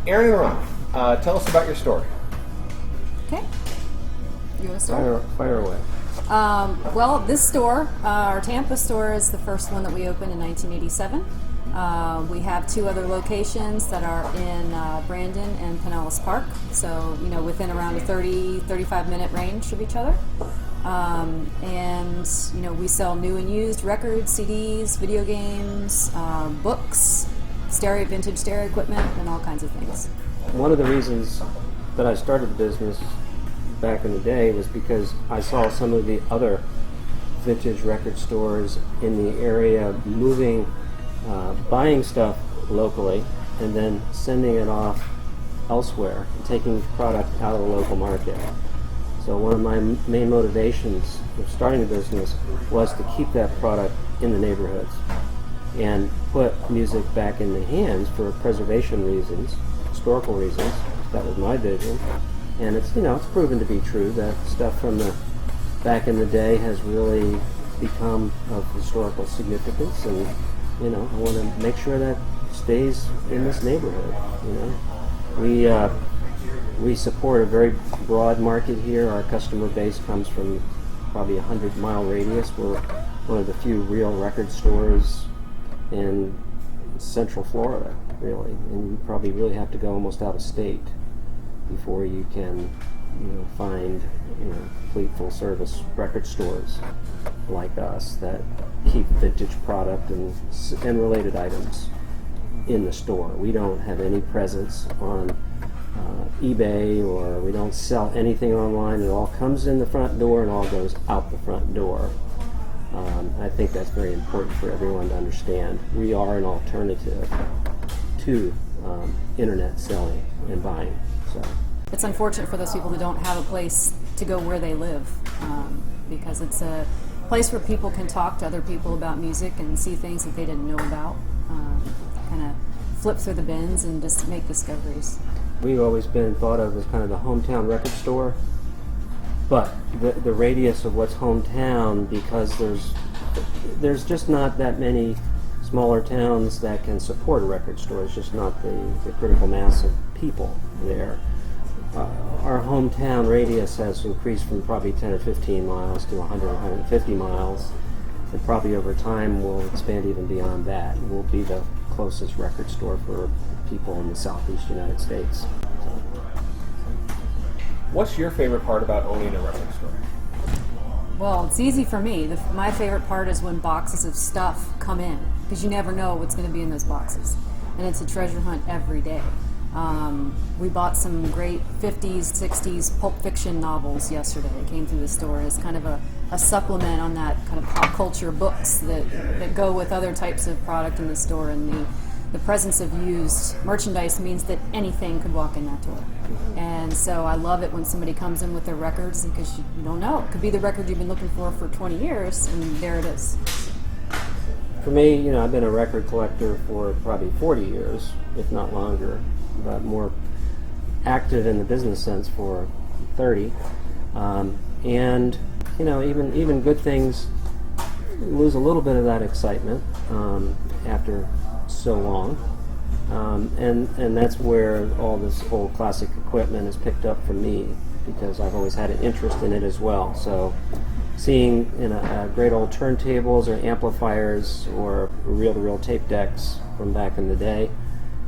Erin and Ron, tell us about your store. Okay. You want to start? Fire away. Well, this store, our Tampa store, is the first one that we opened in 1987. We have two other locations that are in Brandon and Pinellas Park, so within around a 30-35 minute range of each other. And we sell new and used records, CDs, video games, books, vintage stereo equipment, and all kinds of things. One of the reasons that I started the business back in the day was because I saw some of the other vintage record stores in the area moving, buying stuff locally and then sending it off elsewhere and taking product out of the local market. So one of my main motivations of starting the business was to keep that product in the neighborhoods and put music back in the hands for preservation reasons, historical reasons. That was my vision. And it's proven to be true that stuff from the back in the day has really become of historical significance, and I want to make sure that stays in this neighborhood. We support a very broad market here. Our customer base comes from probably a 100-mile radius. We're one of the few real record stores in Central Florida, really, and you probably really have to go almost out of state before you can find complete full-service record stores like us that keep vintage product and related items in the store. We don't have any presence on eBay, or we don't sell anything online. It all comes in the front door and all goes out the front door. I think that's very important for everyone to understand. We are an alternative to internet selling and buying. So it's unfortunate for those people who don't have a place to go where they live, because it's a place where people can talk to other people about music and see things that they didn't know about, kind of flip through the bins and just make discoveries. We've always been thought of as kind of the hometown record store, but the radius of what's hometown, because there's just not that many smaller towns that can support a record store. It's just not the critical mass of people there. Our hometown radius has increased from probably 10 or 15 miles to 100 or 150 miles, and probably over time will expand even beyond that. We'll be the closest record store for people in the southeast United States. What's your favorite part about owning a record store? Well, it's easy for me. My favorite part is when boxes of stuff come in, because you never know what's going to be in those boxes, and it's a treasure hunt every day. We bought some great 50s, 60s Pulp Fiction novels yesterday. It came through the store as kind of a supplement on that kind of pop culture books that go with other types of product in the store. And the presence of used merchandise means that anything could walk in that door. And so I love it when somebody comes in with their records, because you don't know. It could be the record you've been looking for 20 years, and there it is. For me, I've been a record collector for probably 40 years, if not longer, but more active in the business sense for 30. And even good things lose a little bit of that excitement after so long. And that's where all this old classic equipment is picked up for me, because I've always had an interest in it as well. So seeing great old turntables or amplifiers or reel-to-reel tape decks from back in the day,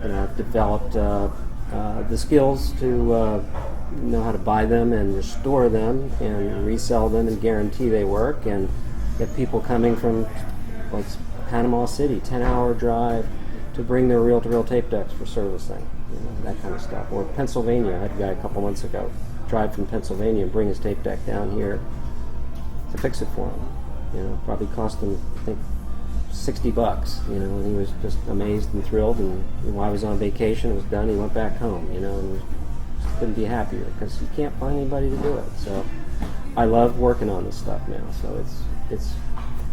and I've developed the skills to know how to buy them and restore them and resell them and guarantee they work, and get people coming from like Panama City, 10-hour drive, to bring their reel-to-reel tape decks for servicing, that kind of stuff. Or Pennsylvania, I had a guy a couple months ago drive from Pennsylvania and bring his tape deck down here to fix it for him. Probably cost him, I think, $60, and he was just amazed and thrilled, and while I was on vacation, it was done, he went back home, and just couldn't be happier, because you can't find anybody to do it. So I love working on this stuff now, so it's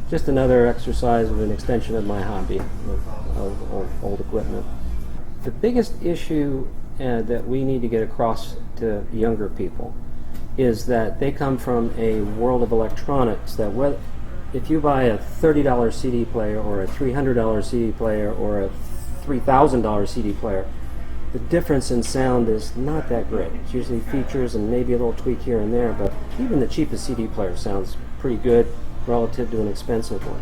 just another exercise of an extension of my hobby of old equipment. The biggest issue that we need to get across to younger people is that they come from a world of electronics that if you buy a $30 CD player or a $300 CD player or a $3,000 CD player, the difference in sound is not that great. It's usually features and maybe a little tweak here and there, but even the cheapest CD player sounds pretty good relative to an expensive one.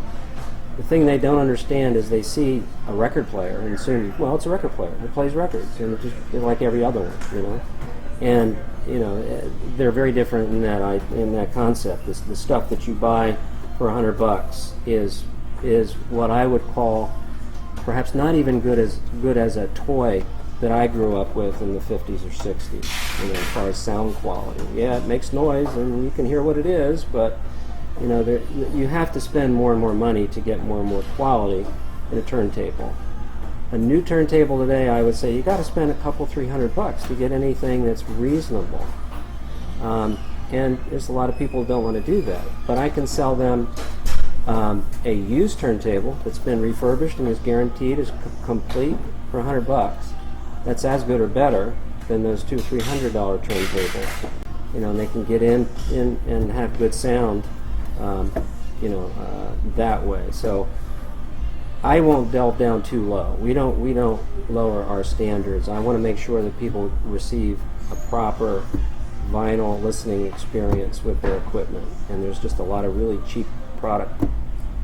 The thing they don't understand is they see a record player and assume, well, it's a record player. It plays records, and it's just like every other one, you know. And they're very different in that concept. The stuff that you buy for $100 is what I would call perhaps not even good as a toy that I grew up with in the 50s or 60s. As far as sound quality, yeah, it makes noise and you can hear what it is, but you have to spend more and more money to get more and more quality in a turntable. A new turntable today, I would say you got to spend a couple $300 to get anything that's reasonable. And there's a lot of people who don't want to do that. But I can sell them a used turntable that's been refurbished and is guaranteed is complete for $100. That's as good or better than those $200-300 turntables. And they can get in and have good sound. That way. So I won't delve down too low. We don't lower our standards. I want to make sure that people receive a proper vinyl listening experience with their equipment. And there's just a lot of really cheap product.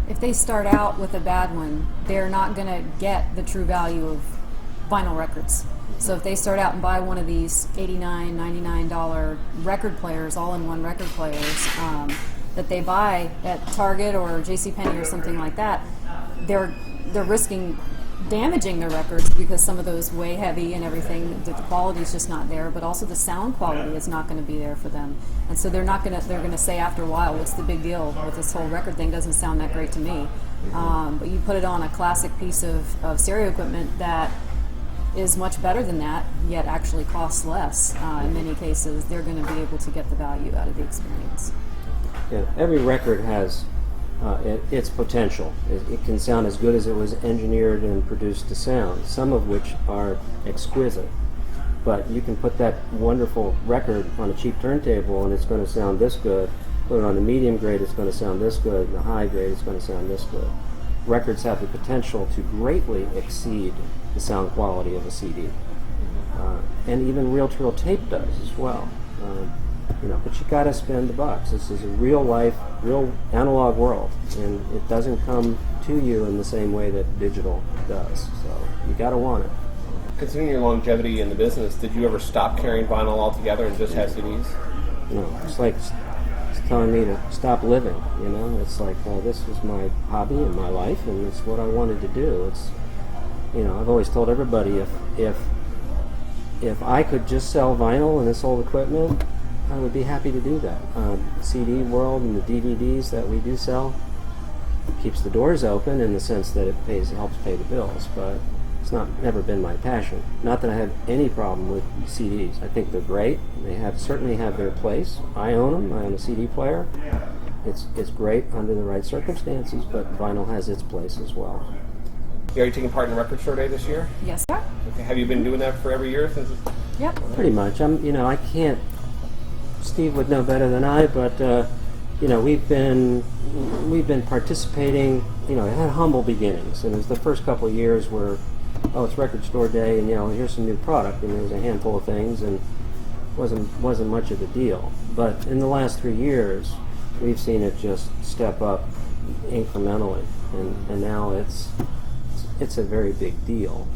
If they start out with a bad one, they're not going to get the true value of vinyl records. So if they start out and buy one of these $89, $99 record players, all-in-one record players, that they buy at Target or JCPenney or something like that, they're risking damaging their records because some of those weigh heavy and everything, that the quality is just not there, but also the sound quality is not going to be there for them. And so they're going to say after a while, what's the big deal with this whole record thing? Doesn't sound that great to me. But you put it on a classic piece of stereo equipment that is much better than that, yet actually costs less. In many cases, they're going to be able to get the value out of the experience. Yeah, every record has its potential. It can sound as good as it was engineered and produced to sound, some of which are exquisite. But you can put that wonderful record on a cheap turntable and it's going to sound this good. Put it on the medium grade, it's going to sound this good. And the high grade, it's going to sound this good. Records have the potential to greatly exceed the sound quality of a CD. And even reel-to-reel tape does as well. But you got to spend the bucks. This is a real life, real analog world, and it doesn't come to you in the same way that digital does. So you got to want it. Considering your longevity in the business, did you ever stop carrying vinyl altogether and just have CDs? It's like it's telling me to stop living. It's like, well, this was my hobby and my life, and it's what I wanted to do. It's, I've always told everybody if I could just sell vinyl and this old equipment, I would be happy to do that. CD world and the DVDs that we do sell keeps the doors open in the sense that it helps pay the bills, but it's never been my passion. Not that I have any problem with CDs. I think they're great. They certainly have their place. I own them. I own a CD player. It's great under the right circumstances, but vinyl has its place as well. Are you taking part in Record Store Day this year? Yes, sir. Okay. Have you been doing that for every year since? Yep. Pretty much. I can't. Steve would know better than I, but we've been participating. It had humble beginnings, and it was the first couple of years where, it's Record Store Day, and here's some new product, and there was a handful of things, and wasn't much of a deal. But in the last 3 years, we've seen it just step up incrementally, and now it's a very big deal,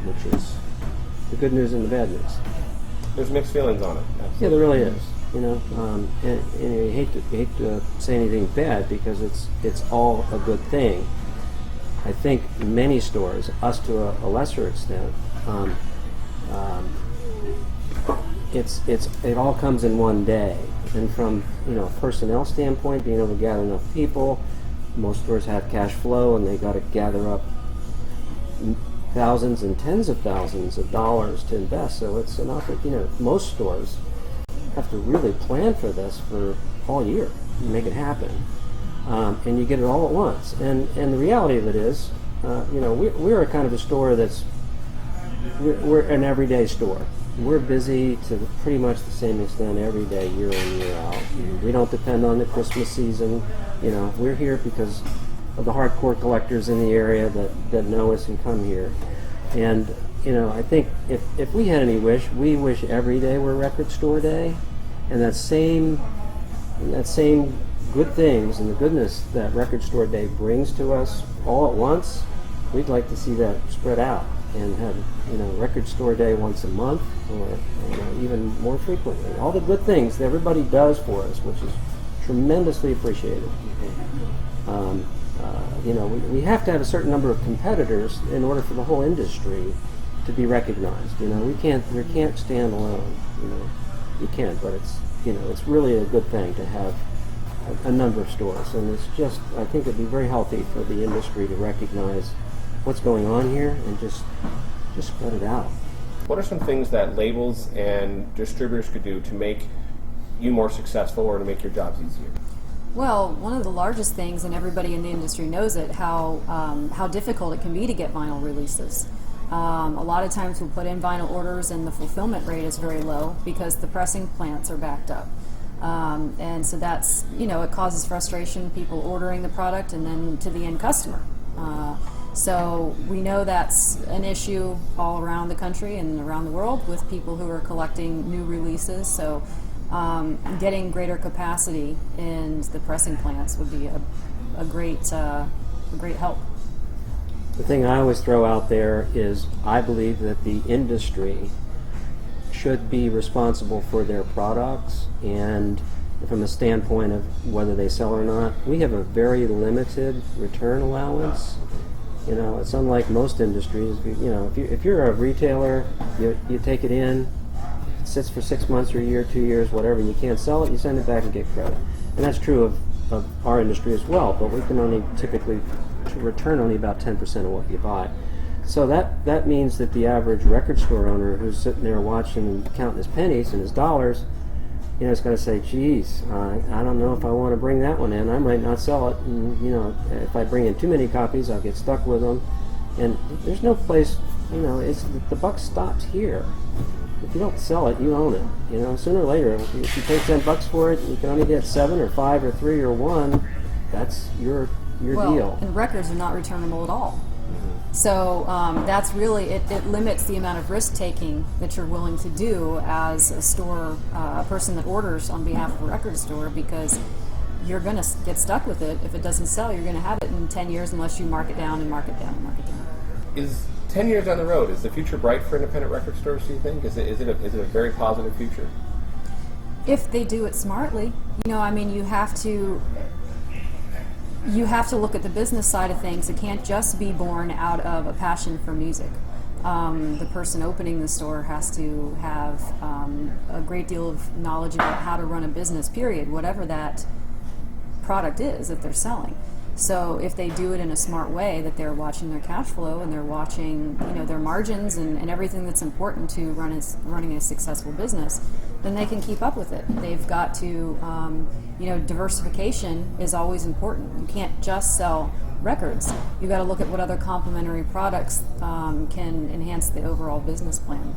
which is the good news and the bad news. There's mixed feelings on it. Absolutely. Yeah, there really is. And you hate to say anything bad because it's all a good thing. I think many stores, us to a lesser extent, it all comes in one day. And from personnel standpoint, being able to gather enough people, most stores have cash flow and they got to gather up thousands and tens of thousands of dollars to invest. So it's an most stores have to really plan for this for all year and make it happen. And you get it all at once. And the reality of it is, we're a kind of a store we're an everyday store. We're busy to pretty much the same extent every day, year in, year out. We don't depend on the Christmas season. We're here because of the hardcore collectors in the area that know us and come here. And, I think if we had any wish, we wish every day were Record Store Day, and that same good things and the goodness that Record Store Day brings to us all at once, we'd like to see that spread out and have Record Store Day once a month, or even more frequently. All the good things that everybody does for us, which is tremendously appreciated. We have to have a certain number of competitors in order for the whole industry to be recognized. We can't stand alone. You can't, but it's really a good thing to have a number of stores, and I think it'd be very healthy for the industry to recognize what's going on here and just spread it out. What are some things that labels and distributors could do to make you more successful or to make your jobs easier? Well, one of the largest things, and everybody in the industry knows it, how difficult it can be to get vinyl releases. A lot of times we'll put in vinyl orders and the fulfillment rate is very low because the pressing plants are backed up. And so that's, it causes frustration, people ordering the product and then to the end customer. So we know that's an issue all around the country and around the world with people who are collecting new releases. So getting greater capacity in the pressing plants would be a great help. The thing I always throw out there is I believe that the industry should be responsible for their products, and from a standpoint of whether they sell or not, we have a very limited return allowance. It's unlike most industries. If you're a retailer, you take it in, it sits for 6 months or a year, 2 years, whatever. You can't sell it, you send it back and get credit. And that's true of our industry as well. But we can only typically return only about 10% of what you buy. So that means that the average record store owner who's sitting there watching and counting his pennies and his dollars, is going to say, geez, I don't know if I want to bring that one in. I might not sell it. And, if I bring in too many copies, I'll get stuck with them. And there's no place, the buck stops here. If you don't sell it, you own it. Sooner or later, if you pay $10 for it, you can only get 7 or 5 or 3 or 1. That's your deal. And records are not returnable at all. So that's really, it limits the amount of risk-taking that you're willing to do as a store, a person that orders on behalf of a record store, because you're going to get stuck with it. If it doesn't sell, you're going to have it in 10 years unless you mark it down and mark it down and mark it down. Is 10 years down the road, is the future bright for independent record stores, do you think? Is it a very positive future? If they do it smartly. You have to look at the business side of things. It can't just be born out of a passion for music. The person opening the store has to have a great deal of knowledge about how to run a business, period, whatever that product is that they're selling. So if they do it in a smart way, that they're watching their cash flow and they're watching their margins and everything that's important to running a successful business, then they can keep up with it. They've got to, diversification is always important. You can't just sell records. You've got to look at what other complementary products can enhance the overall business plan.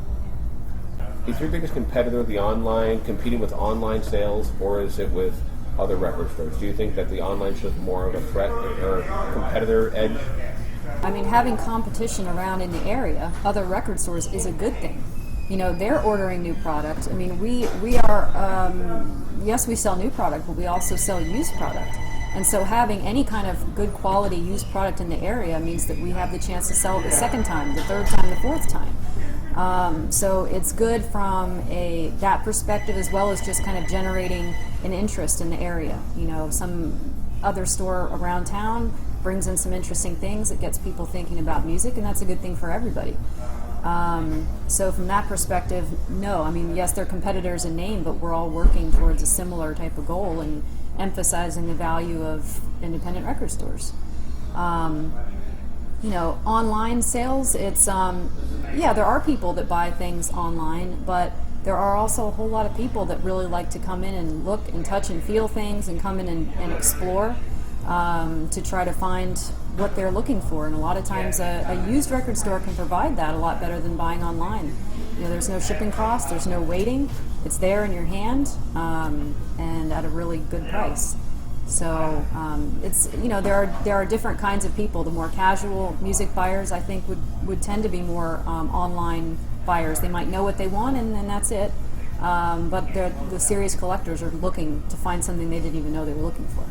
Is your biggest competitor competing with online sales, or is it with other record stores? Do you think that the online shows more of a threat or competitor edge? Having competition around in the area, other record stores, is a good thing. They're ordering new product. We are, yes, we sell new product, but we also sell used product. And so having any kind of good quality used product in the area means that we have the chance to sell it the second time, the third time, the fourth time. So it's good from that perspective, as well as just kind of generating an interest in the area. Some other store around town brings in some interesting things that gets people thinking about music, and that's a good thing for everybody. So from that perspective, no. Yes, they're competitors in name, but we're all working towards a similar type of goal and emphasizing the value of independent record stores. Online sales, it's, there are people that buy things online, but there are also a whole lot of people that really like to come in and look and touch and feel things and come in and explore to try to find what they're looking for. And a lot of times a used record store can provide that a lot better than buying online. There's no shipping cost, there's no waiting, it's there in your hand, and at a really good price. So it's, there are different kinds of people. The more casual music buyers, I think, would tend to be more online buyers. They might know what they want, and then that's it. But the serious collectors are looking to find something they didn't even know they were looking for.